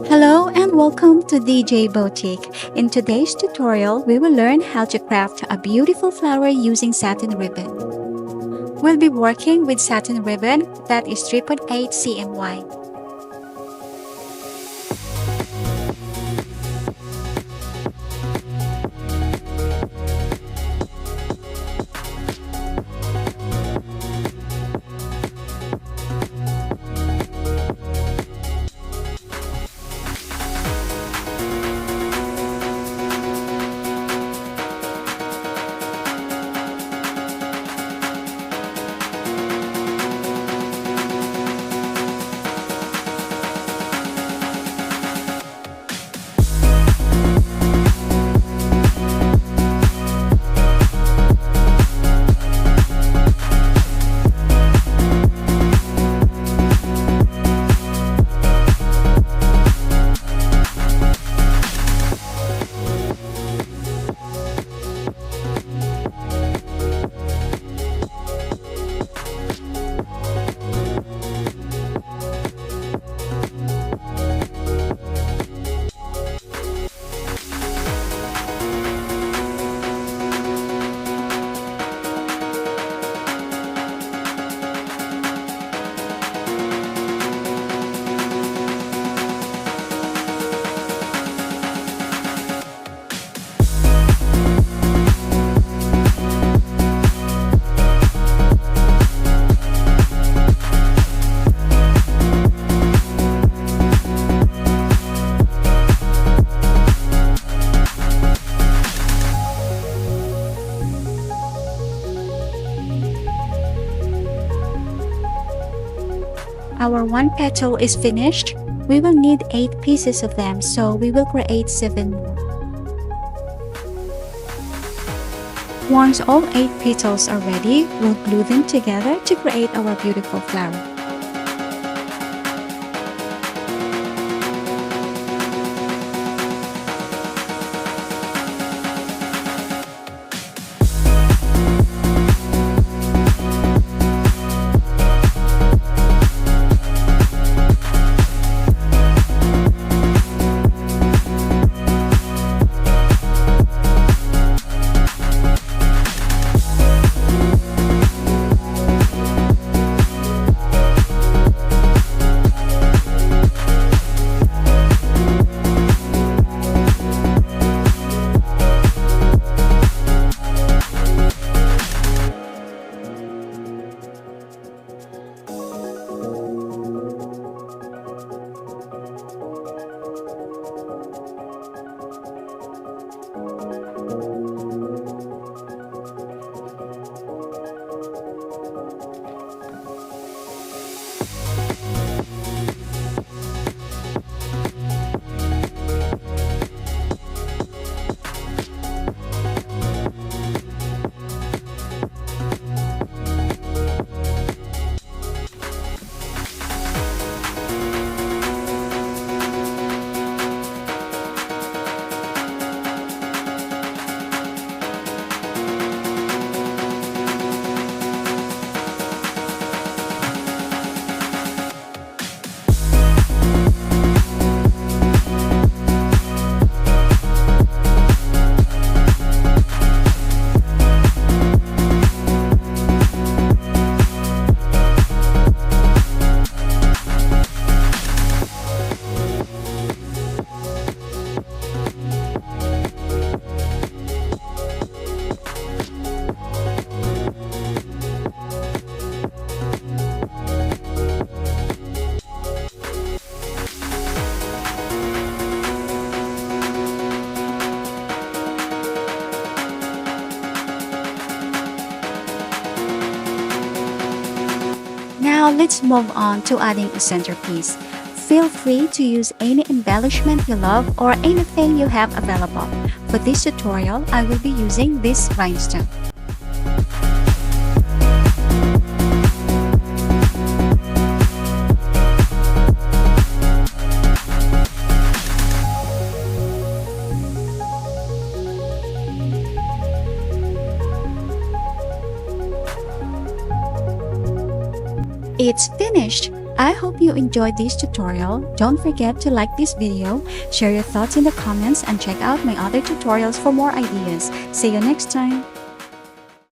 Hello and welcome to DJ Boutique. In today's tutorial, we will learn how to craft a beautiful flower using satin ribbon. We'll be working with satin ribbon that is 3.8 cm wide. Our one petal is finished. We will need 8 pieces of them, so we will create 7 more. Once all 8 petals are ready, we'll glue them together to create our beautiful flower. Now let's move on to adding a centerpiece. Feel free to use any embellishment you love or anything you have available. For this tutorial, I will be using this rhinestone. It's finished! I hope you enjoyed this tutorial. Don't forget to like this video, share your thoughts in the comments, and check out my other tutorials for more ideas. See you next time!